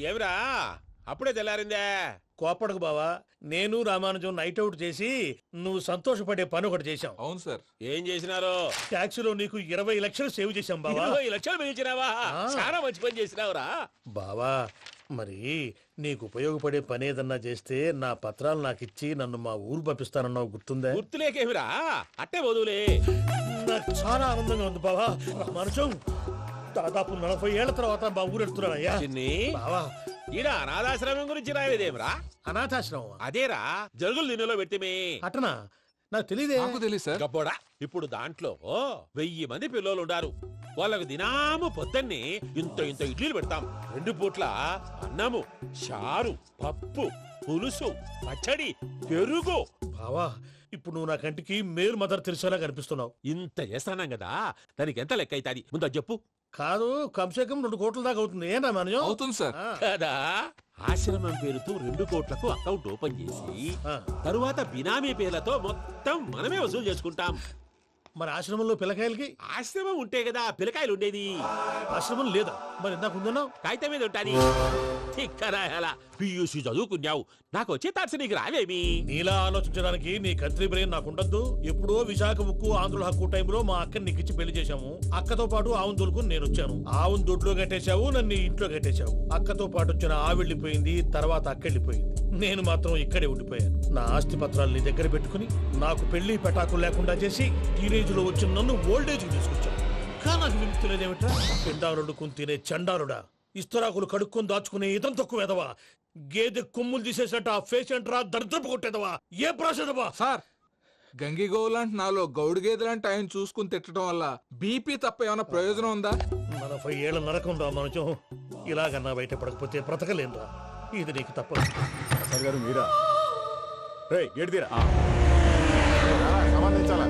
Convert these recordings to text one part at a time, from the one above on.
ఏమిరా అప్పుడే తెల్లారిందే? కోపడకు బావా, నేను రామానుజం నైట్ అవుట్ చేసి నువ్వు సంతోషపడే పని ఒకటి చేశాం. అవును సార్. ఏం చేసినారు? ట్యాక్సీలో నీకు 20 లక్షలు సేవ్ చేశాం బావా. 20 లక్షలు మిగిల్చినావా? చాలా మంచి పని చేసినావురా బావా. మరి నీకు ఉపయోగపడే పని ఏదన్నా చేస్తే నా పత్రాలు నాకిచ్చి నన్ను మా ఊరు పంపిస్తానన్నావు, గుర్తుందా? గుర్తులేకేమిరా, అట్టే వదులే. నాకు చాలా ఆనందంగా ఉంది బావా. రామానుజం, దాదాపు 40 ఏళ్ల తర్వాత మా ఊరు ఎడుతున్నానయ్యా. చిన్ని బావా, ఈడ అనాథాశ్రమం గురించి రాయలేదేమిరా? అనాథాశ్రమం అదేరా, జరుగులు దీనిలో పెట్టిమే. అటనా? నాకు తెలియదే. నాకు తెలియదు సార్. గబ్బోడా, ఇప్పుడు దాంట్లో 1000 మంది పిల్లలు ఉండారు. వాళ్ళకు దినాము పొద్దున్నే ఇంత ఇంత ఇడ్లీలు పెడతాం. 2 పూట్ల అన్నము, చారు, పప్పు, పులుసు, పచ్చడి, పెరుగు. బావా, ఇప్పుడు నువ్వు నా కంటికి మేలు మదర్ తెరిసేలా కనిపిస్తున్నావు. ఇంత చేస్తానం కదా, దానికి ఎంత లెక్క అవుతుంది ముందు అది చెప్పు. కాదు, కంసే కం 2 కోట్ల దాకా అవుతుంది. ఏం రామానుజం? అవుతుంది సార్. కదా, ఆశ్రమం పేరుతో 2 కోట్లకు అకౌంట్ ఓపెన్ చేసి తరువాత బినామీ పేర్లతో మొత్తం మనమే వసూలు చేసుకుంటాం. మరి ఆశ్రమంలో పిల్లకాయలకి? ఆశ్రమం ఉంటే కదా పిల్లకాయలు ఉండేది. ఆశ్రమం లేదా? మరి ఇందాక ఉందన్నావు. కాగితం మీద ఉంటాది. తిక్కరాయాలా, పియూసీ చదువుకున్నావు, నాకు వచ్చే తాట్స్ నీకు రావేమి? నీలా ఆలోచించడానికి నీ కత్రి బ్రెయిన్ నాకు ఉండద్దు. ఎప్పుడో విశాఖ ఉక్కు ఆంధ్రుల హక్కు టైంలో మా అక్కని నీకిచ్చి పెళ్లి చేశాము. అక్కతో పాటు ఆవును దొడుకు నేను వచ్చాను. ఆవును దొడ్లో కట్టేశావు, నన్ను ఇంట్లో కట్టేశావు. అక్కతో పాటు వచ్చిన ఆవిళ్ళిపోయింది, తర్వాత అక్కెళ్ళిపోయింది. నేను మాత్రం ఇక్కడే ఉండిపోయాను. నా ఆస్తి పత్రాలు నీ దగ్గర పెట్టుకుని నాకు పెళ్లి పెటాకులు లేకుండా చేసి టీనేజ్ లో వచ్చిన నన్ను ఓల్డేజ్ తీసుకొచ్చాను. కానీ నాకు విముక్తులేదేమిట్రా? పిండారుడు తినే చండారుడా, ఇస్తరాకులు కడుక్కొని దాచుకునే ఇతం తక్కువ ఎదవా, గేదె కొమ్ములు తీసేసట ఆ ఫేషెంట్ రా, దరిద్రపు కొట్టేదవా, ఏ ప్రాసెదవా? సార్, గంగిగోవు లాంటి నాలో గౌడు గేదె లాంటి ఆయన చూసుకుని తిట్టడం వల్ల బీపీ తప్ప ఏమైనా ప్రయోజనం ఉందా? 40 ఏళ్ల నరకం రా మనచం. ఇలాగన్నా బయటపడకపోతే బ్రతకలేనురా. ఇది నీకు తప్పదు. సార్ గారు మీరా? రే గేట్ తీరా, సంబంధించాలా?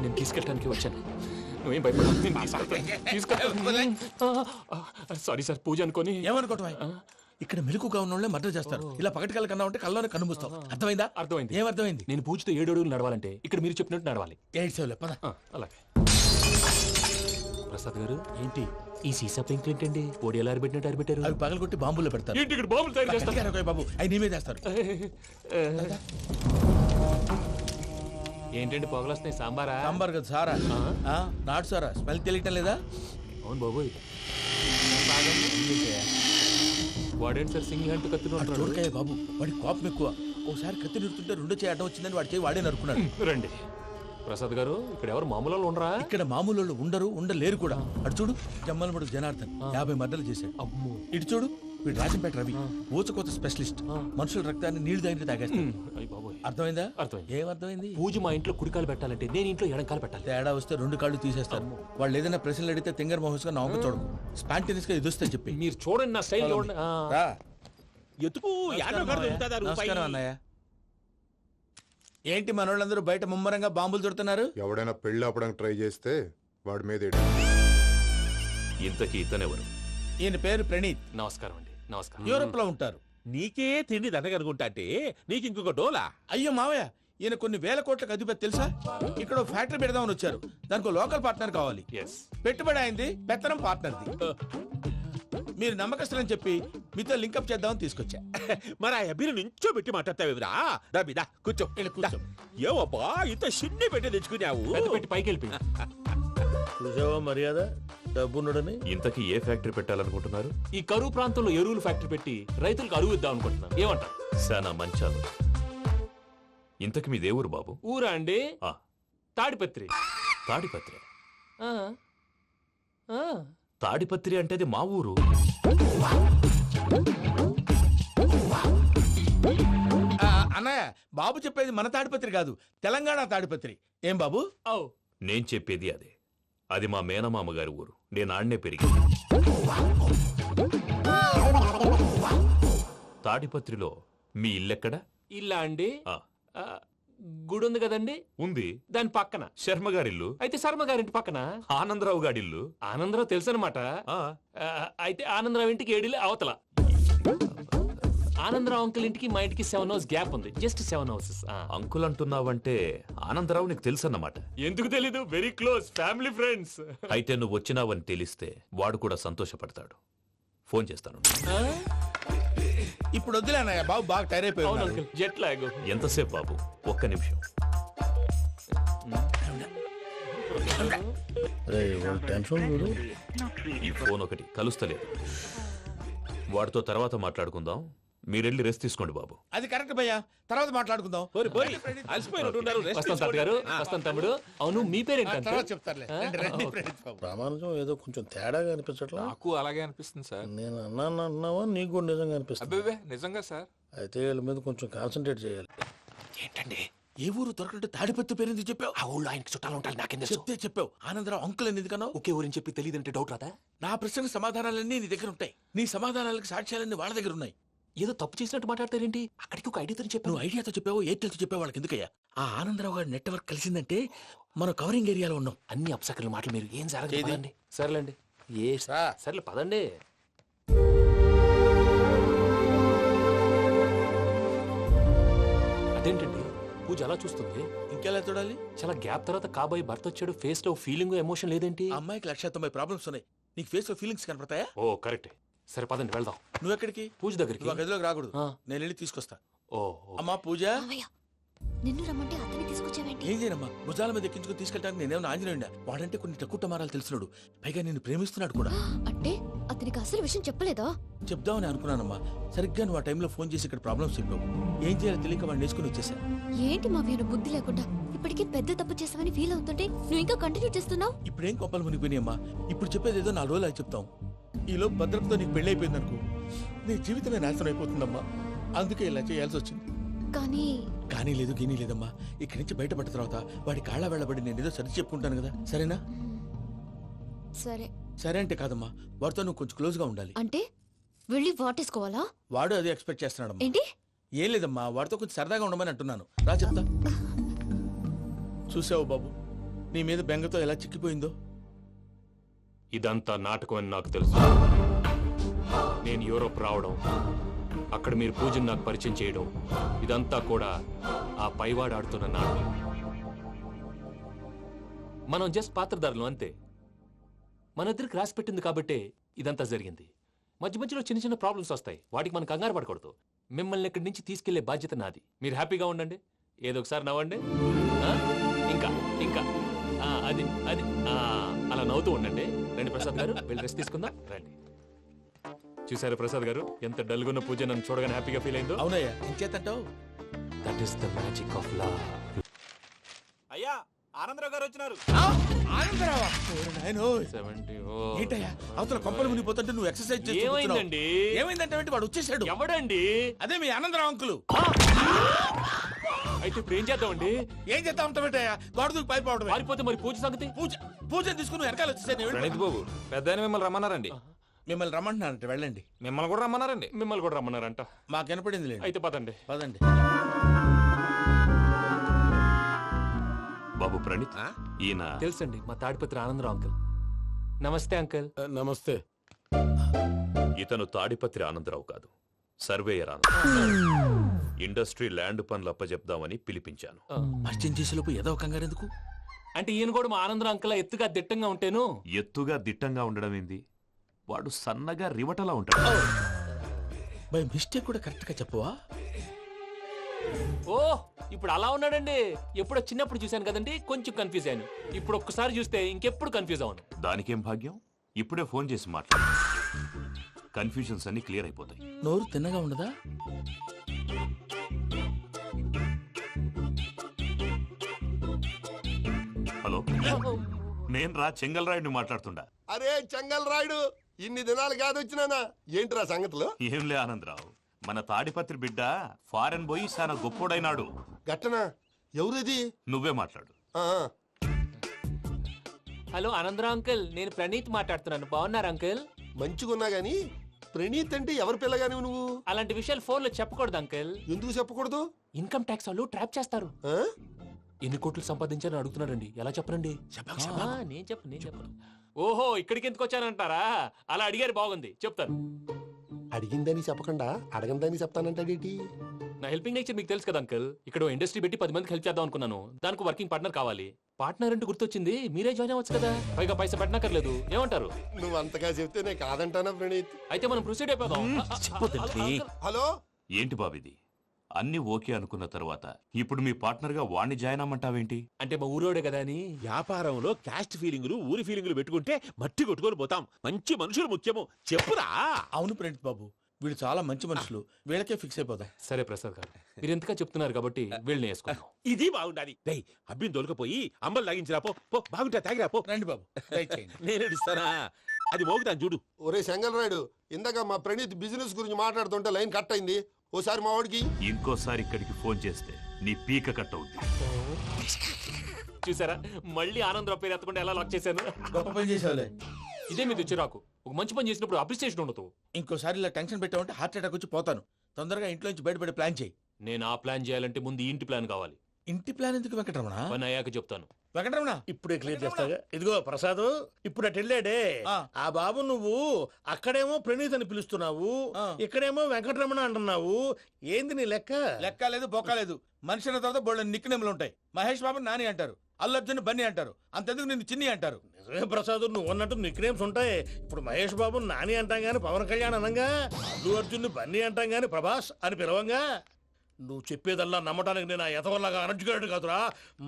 నేను తీసుకెళ్ళడానికి వచ్చాను. నువ్వేం భయపడ. సారీ సార్, పూజ అనుకోని. ఏమనుకోవటం? ఇక్కడ మెలకుగా ఉన్న వాళ్ళే మర్డర్ చేస్తారు. ఇలా పగటి కళ్ళ కన్నా ఉంటే కళ్ళలోనే కనుమూస్తావు. అర్థమైందా? అర్థమైంది. ఏమర్థమైంది? నేను పూజతో 7 అడుగులు నడవాలంటే ఇక్కడ మీరు చెప్పినట్టు నడవాలి. 8 పద. అలాగే. ప్రసాద్ గారు, ఏంటి ఈ సీసా పెంకులు ఏంటండి? ఓడి ఎలా అరబెట్టినట్టు అరబెట్టారు? అవి పగలగొట్టి బాంబుల్లో పెడతారు. ఏంటి ఇక్కడ బాంబులు తయారు చేస్తారు? గట్టిగా బాబు, అవి నీమే చేస్తారు. ఏంటండి పొగలొస్తాయి? సాంబారా? సాంబార్ కదా సారా. నాటు సారా. స్మెల్ తెలియటం లేదా? అవును బాబోయ్. వాడేంటి సార్ సింగిల్ హ్యాండ్ కత్తి? చూడకాయ బాబు, వాడి కోపం ఎక్కువ. ఓసారి కత్తి నిరుతుంటే 2 చేయి అడ్డం వచ్చిందని వాడి చేయి వాడే నరుకున్నాడు. రండి ప్రసాద్ గారు, ఇక్కడ ఎవరు మామూలు వాళ్ళు ఉండరా? ఇక్కడ మామూలు వాళ్ళు ఉండరు, ఉండలేరు కూడా. అటు చూడు, జమ్మలమడు జనార్దన్ 50 మర్డర్లు చేశాడు. అమ్మో. ఇటు చూడు, వీడు రాజంపేట రవి, ఊచకోత స్పెషలిస్ట్. మనుషుల రక్తాన్ని నీళ్లు దగ్గర తాగేస్తాడు. అర్థమైందా? అర్థమైంది. ఏమర్థమైంది? పూజ మా ఇంట్లో కుడికాలు పెట్టాలంటే నేను ఇంట్లో ఎడంకాలు పెట్టాలి. తేడా వస్తే 2 కాళ్ళు తీసేస్తారు. వాళ్ళు ఏదైనా ప్రశ్నలు అడిగితే తింగర్ మహోస్ గా నవ్వు చూడకు. స్పాంటేనియస్ గా ఎదుస్తా చెప్పి. మీరు చూడండి నా స్టైల్. రా. ఎతుకు యాడో కాడ దొరుకుతుందా రూపాయి? నమస్కారం అన్నయ్య. ఏంటి మనోళ్ళందరూ బయట ముమ్మరంగా బాంబులు దొరుకుతున్నారు? ఎవడైనా పెళ్లి ఆపడానికి ట్రై చేస్తే వాడి మీద ఇంతకీ ఇతనెవరు? ఈయన పేరు ప్రణీత్. నమస్కారం అండి. నమస్కారం. యూరోప్ లో ఉంటారు. నీకే తిండి దండగనుకుంటా అంటే నీకు ఇంకొక డోలా? అయ్యో మావయ్య, ఈయన కొన్ని వేల కోట్లకు అధిపతి తెలుసా? ఇక్కడ ఫ్యాక్టరీ పెడదామని వచ్చారు. దానికి లోకల్ పార్ట్నర్ కావాలి. పెట్టుబడి అయింది, పెత్తనం పార్ట్నర్ది. మీరు నమ్మకస్తులని చెప్పి మీతో లింకప్ చేద్దామని తీసుకొచ్చా. మరి ఆ అబ్బిని నుంచో పెట్టి మాట్లాడతావేమిరా? దాబిదా కూర్చో. కూర్చో. ఏవబ్బా ఇంత చిన్ని పెట్టి తెచ్చుకున్నావు? పెట్టి పైకి వెళ్ళిపోయి. చూసావా మర్యాద, డబ్బున్నడని. ఇంతకీ ఏ ఫ్యాక్టరీ పెట్టాలనుకుంటున్నారు? ఈ కరువు ప్రాంతంలో ఎరువులు ఫ్యాక్టరీ పెట్టి రైతులకు అరువు ఇద్దాం అనుకుంటున్నాను. ఏమంటారు? శానా మంచాలు. ఇంతకి మీ దేవురు బాబు? ఊరా అండి? ఆ. తాడిపత్రి. తాడిపత్రి? ఆ. ఆ. తాడిపత్రి అంటే అది మా ఊరు. అన్నయ్య, బాబు చెప్పేది మన తాడిపత్రి కాదు, తెలంగాణ తాడిపత్రి. ఏం బాబు? నేను చెప్పేది అదే. అది మా మేనమామ గారి ఊరు. నేను ఆడనే పెరిగి. తాడిపత్రిలో మీ ఇల్లెక్కడ? ఇల్లా అండి ఆ, ఆ, గుడి ఉంది కదండి ఉంది. దాని పక్కన. శర్మ గారిల్లు. అయితే శర్మ గారింటి పక్కన ఆనందరావు గారిల్లు. ఆనందరావు తెలుసు అనమాట. ఆ, అయితే ఆనందరావు ఇంటికి 7 అవతల. ఆనందరావు అంకుల్ ఇంటికి మా ఇంటికి 7 హౌస్ గ్యాప్ ఉంది. Just 7 houses. అంకుల్ అంటున్నావంటే ఆనందరావు నీకు తెలుసన్నమాట. ఎందుకు తెలీదు? Very close family friends. అయితే నువ్వు వచ్చినావని తెలిస్తే వాడు కూడా సంతోషపడతాడు. ఫోన్ చేస్తాను. ఇప్పుడు వద్దులే అన్నయ్య, బాబు బాగా టైర్ అయిపోయి అవును ఉన్నాడు. Uncle, jet lag. ఎంతసేపు బాబు? ఒక్క నిమిషం. ఈ ఫోన్ ఒకటి కలుస్తలేదు. వాడితో తర్వాత మాట్లాడుకుందాం. మీరెళ్ళి రెస్ట్ తీసుకోండి బాబు. అది కరెక్ట్ భయ్యా, తర్వాత మాట్లాడుకుందాం. పోరి పోరి అలసిపోయినట్టున్నారు. రెస్ట్ వస్తాం తాత గారు, వస్తాం తమ్ముడు. అవును మీ పేరేంటి తర్వాత అంకుల్? చెప్తారులే. రండి, రండి, ప్రణీత్ బాబు. ప్రామాణికం ఏదో కొంచెం తేడాగా అనిపించట్లా. నాకు అలాగే అనిపిస్తుంది సార్. నేను అన్నాను అంటున్నావా, నీకు కూడా నిజంగా అనిపిస్తుంది. అబ్బే నిజంగా సార్. అయితే వీళ్ళ మీద కొంచెం కాన్సన్ట్రేట్ చేయాలి. ఏంటండి ఏ ఊరు దొరకట్టు తాడిపత్రి పేరు ఎందుకు చెప్పావు? ఆ ఊళ్ళో ఆయనకి చుట్టాలు ఉంటారు, నాకేం తెలుసు. చెప్తే చెప్పావు. ఆనందరావు అంకుల్ అని ఎందుకన్నావు? ఒకే ఊరిని చెప్పి తెలియదంటే డౌట్ రాదా? నా ప్రశ్నకు సమాధానాలన్నీ నీ దగ్గర ఉంటాయి. నీ సమాధానాలకు సాక్ష్యాలన్నీ వాళ్ళ దగ్గర ఉన్నాయి. ఏదో తప్పు చేసినట్టు మాట్లాడతారేంటి? అక్కడికి ఒక ఐడియాతో చెప్పాను. నువ్వు ఐడియాతో చెప్పావు, ఎయిర్టెల్తో చెప్పావు, వాళ్ళకి ఎందుకయ్యా? ఆ ఆనందరావు గారి నెట్వర్క్ కలిసిందంటే మనం కవరింగ్ ఏరియాలో ఉన్నాం. అన్ని అప్సకర్ల మాటలు మీరు ఏం జరగదు. ఏది? పదండి. సర్లేండి. ఏ సర్లే పదండి. అదేంటండి పూజ అలా చూస్తుంది? ఇంకెలా చూడాలి? చాలా గ్యాప్ తర్వాత కాబోయే భర్త వచ్చాడు. ఫేస్ లో ఫీలింగ్ ఎమోషన్ లేదేంటి? ఆ అమ్మాయికి 190 ప్రాబ్లమ్స్ ఉన్నాయి. నీకు ఫేస్ లో ఫీలింగ్స్ కనపడతాయా? ఓ కరెక్ట్. సరే పదండి వెళ్దాం. నువ్వు ఎక్కడికి? పూజ దగ్గరికి. నువ్వు ఆ గదిలోకి రాకూడదు. ఆ. నేను వెళ్ళి తీసుకొస్తా. ఓ అమ్మా పూజ. మావయ్య నిన్ను రమ్మంటే అతన్ని తీసుకొచ్చావేంటి? ఏం చేయనమ్మా, భుజాల మీద ఎక్కించుకుని తీసుకెళ్ళడానికి నేనేమన్నా ఆంజనేయుడా? వాడంటే కొన్ని తక్కువ టమారాలు తెలిసినాడు, పైగా నిన్ను ప్రేమిస్తున్నాడు కూడా. అంటే అతనికి అసలు విషయం చెప్పలేదా? చెప్దామని అనుకున్నానమ్మా, సరిగ్గా నువ్వు ఆ టైంలో ఫోన్ చేసి ఇక్కడ ప్రాబ్లమ్స్ చెప్పావు. ఏం చేయాలో తెలియక వాడిని వేసుకుని వచ్చేసా. ఏంటి మావయ్య నువ్వు బుద్ధి లేకుండా ఇప్పటికే పెద్ద తప్పు చేసావని ఫీల్ అవుతుంటే నువ్వు ఇంకా కంటిన్యూ చేస్తున్నావు? ఇప్పుడేం కొప్పలు మునిగిపోయినాయమ్మా. ఇప్పుడు చెప్పేది ఏదో 4 రోజులు అది చెప్తాం. ఈలోపు భద్రతతో నీకు పెళ్లి అయిపోయింది అనుకో, నీ జీవితమే నాశనం అయిపోతుందమ్మా. అందుకే ఇలా చేయాల్సి వచ్చింది. కానీ లేదు గీనీ లేదమ్మా. ఇక్కడి నుంచి బయటపడ్డ తర్వాత వాడి కాళ్ళ వెళ్ళబడి నేను ఏదో సరి చెప్పుకుంటాను కదా, సరేనా? సరే. సరే అంటే కాదమ్మా, వాడితో నువ్వు కొంచెం క్లోజ్ గా ఉండాలి. అంటే వెళ్ళి వాటేసుకోవాలా? వాడు అదే ఎక్స్పెక్ట్ చేస్తున్నాడమ్మా. ఏంటి? ఏం లేదమ్మా, వాడితో కొంచెం సరదాగా ఉండమని అంటున్నాను. రా చెప్తా. చూసావు బాబు, నీ మీద బెంగతో ఎలా చిక్కిపోయిందో. ఇదంతా నాటకం అని నాకు తెలుసు. నేను యూరోప్ రావడం, అక్కడ మీరు పూజను నాకు పరిచయం చేయడం, ఇదంతా కూడా ఆ పైవాడు ఆడుతున్న నాటకం. మనం జస్ట్ పాత్రధారులు అంతే. మన ఇద్దరికి రాసి పెట్టింది కాబట్టే ఇదంతా జరిగింది. మధ్య మధ్యలో చిన్న చిన్న ప్రాబ్లమ్స్ వస్తాయి, వాటికి మనం కంగారు పడకూడదు. మిమ్మల్ని ఇక్కడి నుంచి తీసుకెళ్లే బాధ్యత నాది. మీరు హ్యాపీగా ఉండండి, ఏదో ఒకసారి నవ్వండి. ఆ? ఇంకా ఇంకా అది అది అలా నవ్వుతూ ఉండండి. రండి ప్రసాద్ గారు, వెళ్ళి రెస్ట్ తీసుకుందాం రండి. చూసారా ప్రసాద్ గారు, ఎంత డల్గున్న పూజ నన్ను చూడగానే హ్యాపీగా ఫీల్ అయిందో? అవునయ్యా, ఇంకేతంటావు? That is the magic of love. అయ్యా ఆనందరావు గారు వచ్చినారు. ఆనందరావా? ఓరి నాయనో. 70. ఏంటయ్యా అవతల కొంపలు మునిగిపోతుంటే నువ్వు ఎక్సర్సైజ్ చేస్తూ కూర్చున్నావు. ఏమైందండి? ఏమైందంటే వాడు వచ్చేసాడు. ఎవడండి? అదే మీ ఆనందరావు అంకులు. అయితే ఇప్పుడు ఏం చేద్దామండి? ఏం చేస్తా ఉంటావేటయ్యా, గోడ దూకి పైపోవడమే. పారిపోతే మరి పూజ సంగతి? పూజ తీసుకుని వెనకాల వచ్చేసాను. ప్రణీత్ బాబు, పెద్ద మిమ్మల్ని రమ్మన్నారండి. మిమ్మల్ని రమ్మంటున్నానంటే వెళ్ళండి. మిమ్మల్ని కూడా రమ్మన్నారండి. మిమ్మల్ని కూడా రమ్మన్నారంట. మాకు వినపడింది లేదు. అయితే పదండి. పదండి. బాబు ప్రణీత్, ఈయన తెలుసండి, మా తాడిపత్రి ఆనందరావు అంకుల్. నమస్తే అంకుల్. నమస్తే. ఇతను తాడిపత్రి ఆనందరావు కాదు, సర్వేయర్ ఆనందరావు. ఇండస్ట్రీ ల్యాండ్ పనులు అప్పజెప్దామని పిలిపించాను. పరిచయం చేసేలోపు ఏదో కంగారు ఎందుకు? అంటే ఈయన కూడా మా ఆనందరావు అంకుల్ ఎత్తుగా దిట్టంగా ఉంటాను. ఎత్తుగా దిట్టంగా ఉండడం ఏంది? వాడు సన్నగా రివటలా ఉంటాడు. బై మిస్టేక్ కూడా కరెక్ట్ గా చెప్పవా? ఓ ఇప్పుడు అలా ఉన్నాడండి. ఎప్పుడో చిన్నప్పుడు చూశాను కదండి, కొంచెం కన్ఫ్యూజ్ అయ్యాను. ఇప్పుడు ఒక్కసారి చూస్తే ఇంకెప్పుడు కన్ఫ్యూజ్ అవును. దానికేం భాగ్యం, ఇప్పుడే ఫోన్ చేసి మాట్లాడు. కన్ఫ్యూజన్స్ అన్ని క్లియర్ అయిపోతాయి. నోరు తిన్నగా ఉండదా? హలో, నేను రా చెంగల్రాయుడిని మాట్లాడుతుండా. అరే చెంగల్ రాయుడు, ఇన్ని దినాలు కాదు వచ్చినానా? ఏంట్రా సంగతులు? ఏంలే ఆనందరావు, మన తాడిపత్రి బిడ్డ ఫారెన్ పోయి చాలా గొప్పోడైనాడు. గట్టనా? ఎవరిది? నువ్వే మాట్లాడు. ఆ, హలో ఆనందరావు అంకుల్, నేను ప్రణీత్ మాట్లాడుతున్నాను. బాగున్నారు అంకుల్? మంచిగున్నా గాని ప్రణీత్ అంటే ఎవరి పిల్లగాని నువ్వు? అలాంటి విషయాలు ఫోన్లో చెప్పకూడదు అంకిల్. ఎందుకు చెప్పకూడదు? ఇన్కమ్ ట్యాక్స్ వాళ్ళు ట్రాప్ చేస్తారు. ఆ? ఎన్ని కోట్లు సంపాదించాలని అడుగుతున్నాడండి, ఎలా చెప్పరండి? నేను చెప్పను. ఓహో, ఇక్కడికి ఎందుకు వచ్చానంటారా? అలా అడిగారు, బాగుంది, చెప్తాను. అడిగిందని చెప్పకుండా అడగందని చెప్తానంటాడేటి? నా హెల్పింగ్ నేచర్ మీకు తెలుసు కదా అంకల్. ఇక్కడ ఇండస్ట్రీ పెట్టి 10 మందికి హెల్ప్ చేద్దాం అనుకున్నాను. దానికి వర్కింగ్ పార్ట్నర్ కావాలి. పార్ట్నర్ అంటే గుర్తొచ్చింది, మీరే జాయిన్ అవ్వచ్చు కదా, పైగా పైసా పెట్టనక్కర్లేదు. ఏమంటారు? నువ్వు అంతగా చెప్తే నేను కాదంటానా ప్రణీత్? అయితే మనం ప్రొసీడ్ అయిపోదాం. హలో, ఏంటి బాబిది? అన్ని ఓకే అనుకున్న తర్వాత ఇప్పుడు మీ పార్ట్నర్ గా వాణ్ణి జాయిన్ అమ్మంటావేంటి? అంటే మా ఊరోడే కదా అని. వ్యాపారంలో క్యాస్ట్ ఫీలింగులు ఊరి ఫీలింగులు పెట్టుకుంటే మట్టి కొట్టుకొని పోతాం. మంచి మనుషులు ముఖ్యము, చెప్పురా. అవును ప్రణీత్ బాబు, వీళ్ళు చాలా మంచి మనుషులు, వీళ్ళకే ఫిక్స్ అయిపోదాం. సరే ప్రసాద్ గారు, మీరు ఎంతగా చెప్తున్నారు కాబట్టి వీళ్ళని వేసుకున్నాం. ఇది బాగుండాలి. డై అబ్బిని దొలకపోయి అమ్మలు తాగించిరా పో. పో బాగుంటా, తాగిరా పో. రండి బాబు, దయచేయండి. నేను ఇస్తానా? అది మోగుతాను చూడు. ఒరే సెంగల్ రాయుడు, ఇందాక మా ప్రణీత్ బిజినెస్ గురించి మాట్లాడుతుంటే లైన్ కట్ అయింది. ఓసారి మా వాడికి ఇంకోసారి ఇక్కడికి ఫోన్ చేస్తే నీ పీక కట్ అవుద్ది. చూసారా, మళ్ళీ ఆనందరావు పేరు ఎత్తకుండా ఎలా లాక్ చేశాను. గొప్ప పని చేసేవాళ్ళే. ఇదే మీద చిరాకు. ఒక మంచి పని చేసినప్పుడు అప్రిసియేషన్ ఉండదు. ఇంకోసారి ఇలా టెన్షన్ పెట్టామంటే హార్ట్ అటాక్ వచ్చి పోతాను. తొందరగా ఇంట్లో నుంచి బయటపడే ప్లాన్ చేయి. నేను ఆ ప్లాన్ చేయాలంటే ముందు ఈ ఇంటి ప్లాన్ కావాలి. ఇంటి ప్లాన్ ఎందుకు వెంకటరమణ? పని అయ్యాక చెప్తాను. వెంకటరమణ, ఇప్పుడే క్లియర్ చేస్తాగా. ఇదిగో ప్రసాద్, ఇప్పుడు అటు వెళ్ళాడే ఆ. ఆ బాబు, నువ్వు అక్కడేమో ప్రణీత్ అని పిలుస్తున్నావు, ఆ. ఇక్కడేమో వెంకటరమణ అంటున్నావు. ఏంది నీ లెక్క? లెక్క లేదు, బొక్క లేదు. మనిషి అన్న తర్వాత బోళ్ళ నిక్నెములు ఉంటాయి. మహేష్ బాబు నాని అంటారు, అల్లు అర్జున్ బన్నీ అంటారు, అంతెందుకు నిన్ను చిన్ని అంటారు. నిజమే ప్రసాద్, నువ్వు అన్నట్టు నిక్నేమ్స్ ఉంటాయి. ఇప్పుడు మహేష్ బాబు నాని అంటాం గాని పవన్ కళ్యాణ్ అనంగా, అల్లు అర్జున్ బన్నీ అంటాం గాని ప్రభాస్ అని పిలవంగా. నువ్వు చెప్పేదల్లా నమ్మటానికి నేను ఆ ఎతవల్లాగా అనర్జుకేటెడ్ కాదురా.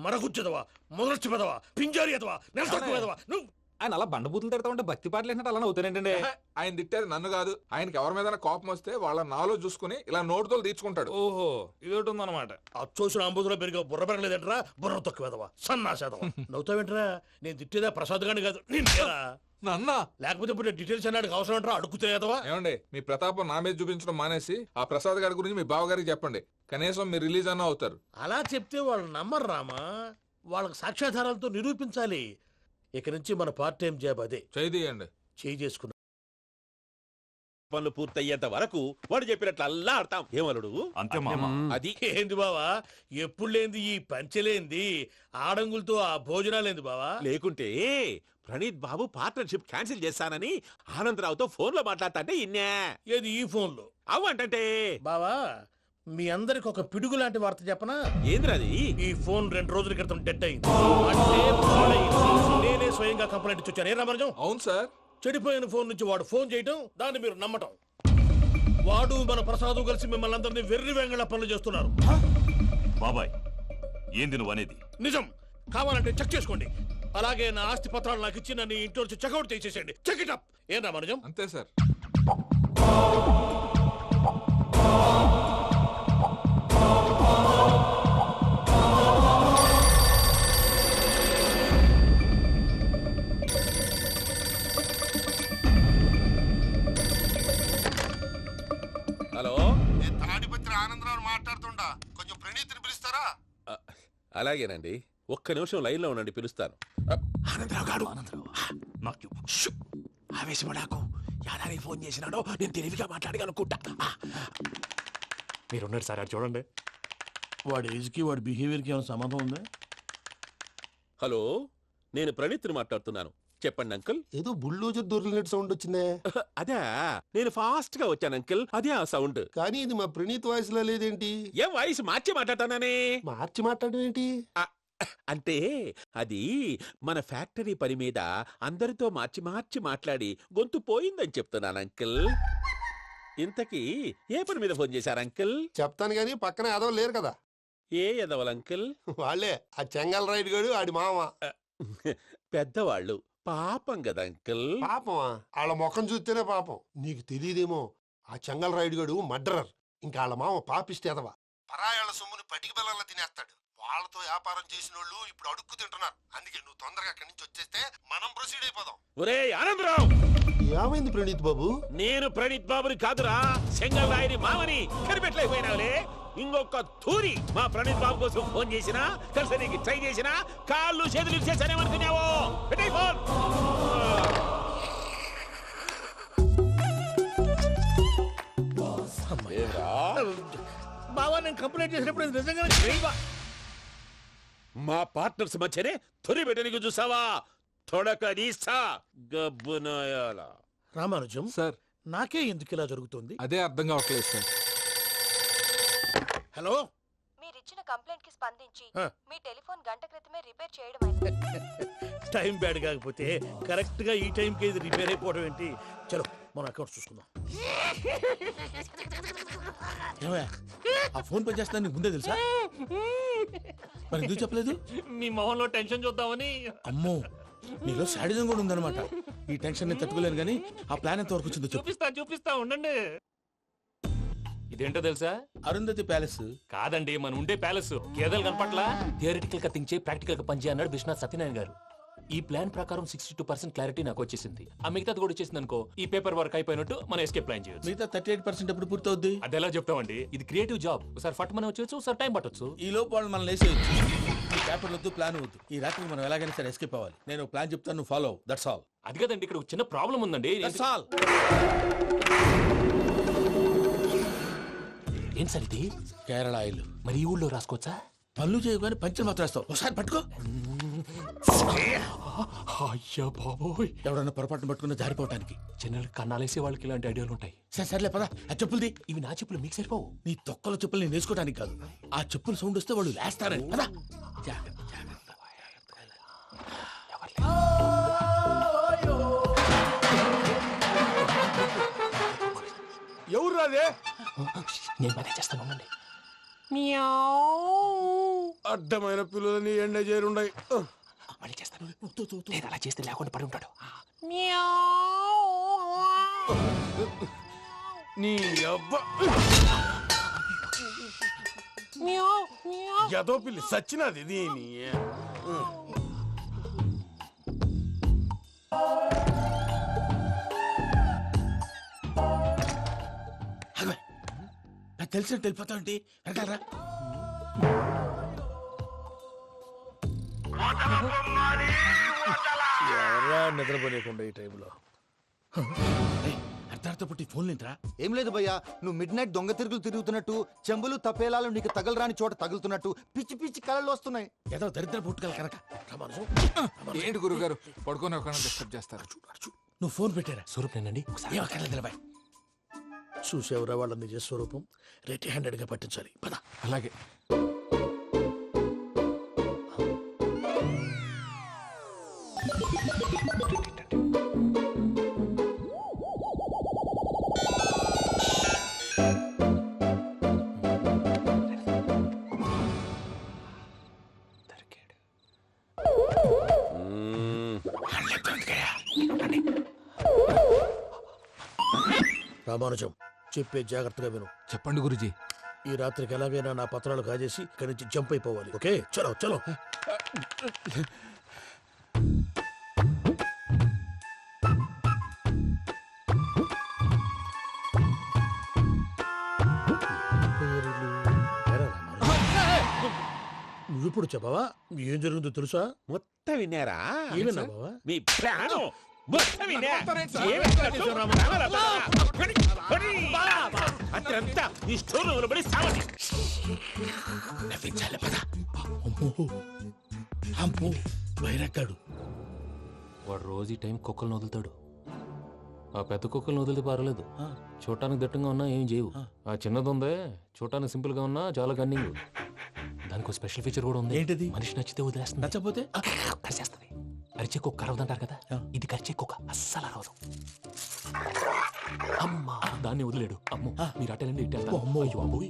మరగుచ్చదవా, మొదలచ్చి పెదవా, పింజారి ఎదవా, నెలసొక్కు పెదవా నువ్వు. ఆయన అలా బండబూతులు తిడతా ఉంటే భక్తి పాటలు ఏంటంటే అలా అవుతానంటే. ఆయన తిట్టేది నన్ను కాదు, ఆయనకి ఎవరి మీద కోపం వస్తే వాళ్ళ నాలో చూసుకుని ఇలా నోటుతో తీర్చుకుంటాడు. ఓహో, ఇదొకటి ఉందన్నమాట. అచ్చోసిన అంబుధులో పెరిగే బుర్ర పెరగలేదంటరా, బుర్ర తొక్కువేదవా, సన్నాసేదవా. నవ్వుతావేంట్రా? నేను తిట్టేదా ప్రసాద్ గాని కాదు, నిన్నేరా. నన్నా? లేకపోతే ఇప్పుడు డీటెయిల్స్ అన్నాడు అవసరం అంటారా? అడుగుతాయేదవా. ఏమండి, మీ ప్రతాపం నా మీద చూపించడం మానేసి ఆ ప్రసాద్ గారి గురించి మీ బావగారికి చెప్పండి. కనీసం మీరు రిలీజ్ అన్న అవుతారు. అలా చెప్తే వాళ్ళు నమ్మరు రామా. వాళ్ళకి సాక్ష్యాధారాలతో నిరూపించాలి. ఇక నుంచి మన పార్ట్ టైం జాబ్ అదే. చేయండి. చేయి చేసుకున్నా పనులు పూర్తయ్యేంత వరకు వాడు చెప్పినట్లు అల్లా ఆడతాం. ఏమలుడు? అంతే మామ. అది ఏంది బావా, ఎప్పుడు లేంది ఈ పంచలేంది, ఆడంగులతో ఆ భోజనాలేంది బావా? లేకుంటే ప్రణీత్ బాబు పార్ట్నర్షిప్ క్యాన్సిల్ చేస్తానని ఆనందరావుతో ఫోన్ లో మాట్లాడతాంటే ఇన్నే. ఏది ఈ ఫోన్లో? అవ్వంటే బావా, మీ అందరికి ఒక పిడుగు లాంటి వార్త చెప్పనా? ఏంద్రది? ఈ ఫోన్ 2 రోజుల క్రితం డెడ్ అయింది. అంటే పాడైంది. నేనే స్వయంగా కంప్లైంట్ ఇచ్చి వచ్చాను. ఏ రామరాజం? అవును సార్. చెడిపోయిన ఫోన్ నుంచి వాడు ఫోన్ చేయటం, దాన్ని మీరు నమ్మటం. వాడు మన ప్రసాదు కలిసి మిమ్మల్ని అందరినీ వెర్రి వెంగళ పనులు చేస్తున్నారు. బాబాయ్, ఏంది నువ్వు అనేది? నిజం. కావాలంటే చెక్ చేసుకోండి. అలాగే నా ఆస్తి పత్రాలు నాకు ఇచ్చి నన్ను ఇంట్లో నుంచి చెక్అౌట్ చేసేసేయండి. Check it up. ఏం రామరాజం? అంతే సార్. హలో, నేను తాడిపత్రి ఆనందరావు మాట్లాడుతుండా, కొంచెం ప్రణీత్ని పిలుస్తారా? అలాగేనండి. ఒక్క నిమిషం లైన్ లో ఉండండి, పిలుస్తాను. ఆనందరావు గాడు. నాకు ఆవేశపడాకు. యాదారి ఫోన్ చేసినాడో నేను తెలివిగా మాట్లాడగలనుకుంటా. మీరున్నారు సార్, అది చూడండి. వాడి ఏజ్కి వాడి బిహేవియర్కి ఏమైనా సంబంధం ఉందా? హలో, నేను ప్రణీత్ని మాట్లాడుతున్నాను. చెప్పండి అంకుల్. ఏదో బుల్డోజర్ దొరికినట్టు సౌండ్ వచ్చిందే. అదే, నేను ఫాస్ట్ గా వచ్చాను అంకుల్, అదే ఆ సౌండ్. కానీ ఇది మా ప్రణీత్ వాయిస్ లో లేదేంటి? ఏ వాయిస్ మార్చి మాట్లాడతాననే? మార్చి మాట్లాడడం ఏంటి? అంటే అది మన ఫ్యాక్టరీ పని మీద అందరితో మార్చి మార్చి మాట్లాడి గొంతు పోయిందని చెప్తున్నాను అంకుల్. ఇంతకీ ఏ పని మీద ఫోన్ చేశారు అంకుల్? చెప్తాను గానీ పక్కన ఏదో లేరు కదా. ఏ ఎదవలు అంకుల్? వాళ్ళే ఆ చెంగల్ రైడ్ గడు ఆడి మామ. పెద్దవాళ్ళు, పాపం కదా అంకుల్. పాపమా? వాళ్ళ ముఖం చూస్తేనే పాపం. నీకు తెలియదేమో, ఆ చెంగల్ రైడ్ గడు మర్డరర్. ఇంకా వాళ్ళ మామ పాపిస్తేదవా. పరాయాళ్ళ సొమ్ముని పటికి బెల్లంలో తినేస్తాడు. వాళ్ళతో వ్యాపారం చేసిన వాళ్ళు ఇప్పుడు అడుక్కు తింటున్నారు. అందుకే నువ్వు తొందరగా అక్కడి నుంచి వచ్చేస్తే మనం ప్రొసీడ్ అయిపోదాం. ఒరే ఆనందరావు! ఏమైంది ప్రణీత్ బాబు? నేను ప్రణీత్ బాబుని కాదురా, సెంగల్ రాయని మామని. కనిపెట్టలేకపోయినావులే. ఇంకొక తూరి మా ప్రణీత్ బాబు కోసం ఫోన్ చేసినా, కలిసి నీకు ట్రై చేసినా కాళ్ళు చేతులు ఇచ్చేసానేమనుకున్నావో. పెట్టేయ్ ఫోన్. బావా నేను కంప్లైంట్ చేసినప్పుడు ఇది నిజంగానే చేయవా? మా పార్ట్నర్స్ మధ్యనే తొలి పెట్టడానికి చూసావా? తొడక నీస్తా గబ్బునాయాల. రామానుజం సార్ నాకే ఎందుకు ఇలా జరుగుతుంది? అదే అర్థం కావట్లేదు సార్. హలో, మీరిచ్చిన కంప్లైంట్ కి స్పందించి ఆ. మీ టెలిఫోన్ గంట క్రితమే రిపేర్ చేయడం అయింది. టైం బ్యాడ్ కాకపోతే కరెక్ట్ గా ఈ టైం కి ఇది రిపేర్ అయిపోవడం ఏంటి? చలో మన అకౌంట్ చూసుకుందాం. ఏమయ్య, ఆ ఫోన్ పనిచేస్తున్నా నీకు ముందే తెలుసా? మరి ఎందుకు చెప్పలేదు? మీ మొహంలో టెన్షన్ చూద్దామని. అమ్మో, నీలో శాడిజం కూడా ఉందన్నమాట. ఈ టెన్షన్ నేను తట్టుకోలేను కానీ ఆ ప్లాన్ ఎంత వరకు వచ్చిందో చెప్పు. చూపిస్తా ఉండండి. ఇదేంటో తెలుసా? అరుంధతి ప్యాలెస్. కాదండి, మన ఉండే ప్యాలెస్. గేదెలు కనపట్లా? థియరిటికల్ గా థింక్ చేయి, ప్రాక్టికల్ గా పనిచేయి అన్నాడు విశ్వనాథ్ సత్యనారాయణ గారు. ఈ ప్లాన్ ప్రకారం 62% క్లారిటీ నాకు వచ్చేసింది. ఆ మిగతాది కూడా వచ్చేసింది అనుకో, ఈ పేపర్ వర్క్ అయిపోయినట్టు మనం ఎస్కేప్ ప్లాన్ చేయొచ్చు. మిగతా 38% ఎప్పుడు పూర్తవుద్ది? అది ఎలా చెప్తామండి? ఇది క్రియేటివ్ జాబ్. ఒకసారి ఫట్ మనం వచ్చేచ్చు, ఒకసారి టైం పట్టొచ్చు. ఈ లోపు వాళ్ళు మనం లేసేయచ్చు. ఈ పేపర్ వద్దు, ప్లాన్ వద్దు. ఈ రాత్రికి మనం ఎలాగైనా సరే ఎస్కేప్ అవ్వాలి. నేను ప్లాన్ చెప్తాను, నువ్వు ఫాలో. That's all. అది కదండి, ఇక్కడ ఒక చిన్న ప్రాబ్లం ఉందండి. That's all. ఏం సార్ ఇది? కేరళ ఆయిల్. మరి ఈ ఊళ్ళో రాసుకోవచ్చా? పనులు చేయగానే పంచలు మాత్రం వేస్తావు. ఒకసారి పట్టుకో. అయ్యా బాబోయ్, ఎవడన్నా పొరపాటున పట్టుకున్న జారిపోవటానికి. జనరల్ కన్నాలేసే వాళ్ళకి ఇలాంటి ఐడియాలు ఉంటాయి. సర్లే పదా, ఆ చెప్పులది. ఇవి నా చెప్పులు మీకు సరిపోవు. నీ తొక్కల చెప్పులు నేను వేసుకోవడానికి కాదు, ఆ చెప్పులు సౌండ్ వస్తే వాళ్ళు లేస్తారని. పదా. ఎవరు రాదే? నేను మేనేజ్ చేస్తాను, ఉండండి. అడ్డమైన పిల్లలని ఎండ చేరుండయి. మళ్ళీ చేస్తాను. లేదు, అలా చేస్తే లేకుండా పడి ఉంటాడు. నీ అబ్బ ఎదో పిల్లి సచ్చినది దీని. నాకు తెలిసినట్టు వెళ్ళిపోతా ఉంటే వెనకాలరా. ఎవరా నిద్రపోలేకుండా ఈ టైంలో? అర్ధార్థ పుట్టి ఫోన్ లేంట్రా. ఏం లేదు భయ్యా, నువ్వు మిడ్ నైట్ దొంగ తిరుగులు తిరుగుతున్నట్టు, చెంబులు తపేలాలు నీకు తగలరాని చోట తగులుతున్నట్టు పిచ్చి పిచ్చి కళలు వస్తున్నాయి. ఏదో దరిద్ర పుట్టుకల కనుక. ఏంటి గురుగారు పడుకొని ఒక డిస్టర్బ్ చేస్తారు? నువ్వు ఫోన్ పెట్టారా? స్వరూప్ నేనండి. ఏమక్కర్లేదు. చూసేవరా వాళ్ళ నిజ స్వరూపం. రెట్టి హ్యాండెడ్ గా పట్టించాలి. పద. అలాగే. రామానుజం, చెప్పే జాగ్రత్తగా విను. చెప్పండి గురుజీ. ఈ రాత్రికి ఎలాగైనా నా పత్రాలు కాజేసి ఇక్కడి నుంచి జంప్ అయిపోవాలి. ఓకే, చలో చలో. నువ్విప్పుడు చెప్పవా ఏం జరిగిందో తెలుసా? మొత్తం విన్నారా? ఏమన్నా బావా? మీ ప్లాను మొత్తం విన్నా. అత్యంతా ఈ స్టోర్ రూమ్ లో పడి సావండి. నవ్వించాలి. పద. అమ్మో అమ్మో, వైరక్కాడు. వాడు రోజు ఈ టైం కుక్కలను వదులుతాడు. ఆ పెద్ద కుక్కలను వదిలితే పర్వాలేదు, చూడటానికి దట్టంగా ఉన్నా ఏం చేయవు. ఆ చిన్నది ఉందే, చూడటానికి సింపుల్ గా ఉన్నా చాలా గన్నింగ్. దానికి స్పెషల్ ఫీచర్ కూడా ఉంది. ఏంటిది? మనిషి నచ్చితే వదిలేస్తుంది, నచ్చపోతే కరిచేస్తుంది. అరిచే కుక్క అరవదంటారు కదా, ఇది కరిచే కుక్క అస్సలు అరవదు. అమ్మా, దాన్ని వదిలేడు. అమ్మో, మీరు అటెండి ఇటు వెళ్తారు. అమ్మో. అయ్యో అమ్మోయ్.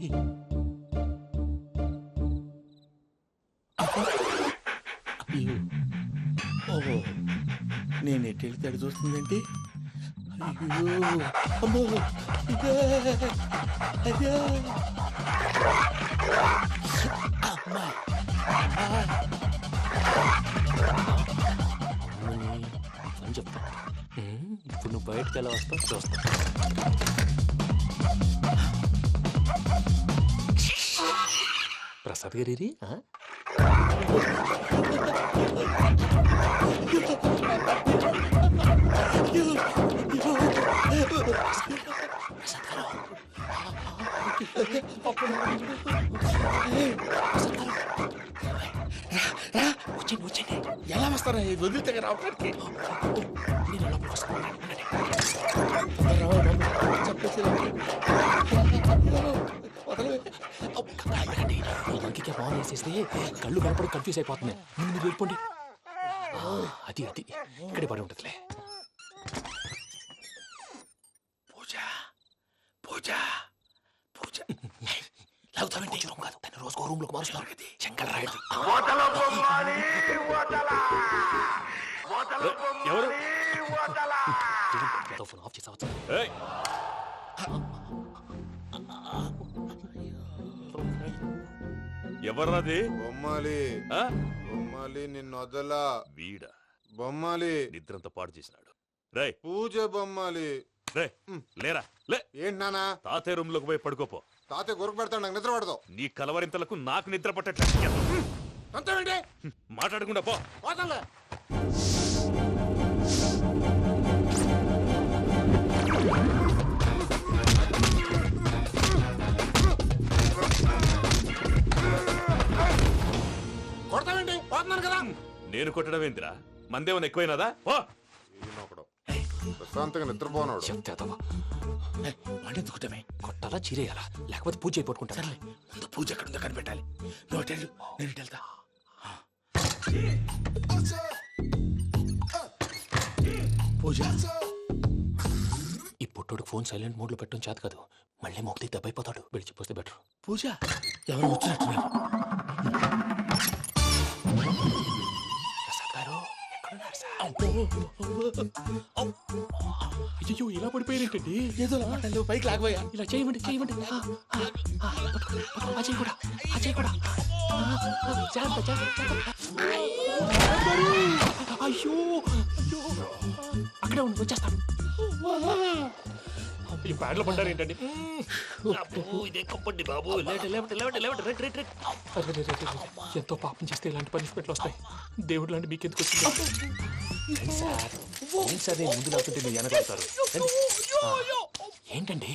ఓహో, నేను ఎటు వెళ్తే అటు చూస్తుందంటే. అయ్యో అమ్మో, ఇదే, అదే. అమ్మా, అని చెప్తా. ఇప్పుడు నువ్వు బయటకు ఎలా వస్తావు చూస్తా. ప్రసాద్ గారి ఎలా వస్తారా వదిలితే రావడానికి ఇంకే ఫోన్ వేసేస్తే కళ్ళు కనపడి కన్ఫ్యూజ్ అయిపోతుంది ముందు మీరు వెళ్ళిపోండి అది అది ఇక్కడే పడి ఉంటుందిలే పూజ పూజ పూజ లాగుతామంటే రూమ్ కాదు తను రోజుకో రూమ్ లోకి మారుస్తున్నారు కదా శంకర్ రాయుడు ఎవరు ఫోన్ ఆఫ్ చేసావచ్చు ఏయ్, ఎవర్రాది బొమ్మాలి ఆ? బొమ్మాలి నిన్ను వదలా వీడ బొమ్మాలి నిద్రంతా పాడు చేసినాడు. రేయ్ పూజ బొమ్మాలి రే లేరా లే. ఏంటి నానా తాతయ్య రూమ్ లోకి పోయి పడుకోపో. తాతయ్య గురకు పెడతాడు నాకు నిద్ర పడతావు నీ కలవరింతలకు నాకు నిద్ర పట్టట్లేదు. అంతేంటి మాట్లాడకుండా పో. పోతాలే కొడతామండి పోతున్నాను కదా నేను కొట్టడం ఏంటిరా? మందేమన్నా ఎక్కువైనదా? పో. ఈయనొకడు. ప్రశాంతంగా నిద్రపోనాడు చెప్తావా వాడెందుకుంటామే కొట్టాలా చీరేయాలా లేకపోతే పూజ అయిపోట్టుకుంటా ముందు పూజ ఎక్కడ ఉందో కనిపెట్టాలి నువ్వు వెళ్ళు నేను ఇటు వెళ్తా పూజ ఈ పుట్టోడు ఫోన్ సైలెంట్ మోడ్ లో పెట్టడం చేత కాదు మళ్ళీ మోక్తి దెబ్బైపోతాడు విడిచిపోతే బెటర్ పూజ ఎవరు వచ్చినట్టున్నారు ప్రసాద్ గారు ఎక్కడున్నారు సార్? అయ్యో ఇలా పడిపోయారేంటండి ఏదో మాటలు పైకి లాగబోయా ఇలా చేయమండి చేయమండి అజయ్ కూడా అజయ్ కూడా జాగ్రత్త జాగ్రత్త అయ్యో అక్కడే ఉండి వచ్చేస్తాను ఈ బ్యాడ్లో పడ్డారు ఏంటండి ఇదే కప్పండి బాబు ఎంతో పాపం చేస్తే ఇలాంటి పనిష్మెంట్లు వస్తాయి దేవుడు లాంటి మీకు ఎందుకు వచ్చింది సార్ ముందు లేకుంటే మీరు వెనకాడతారు ఏంటండి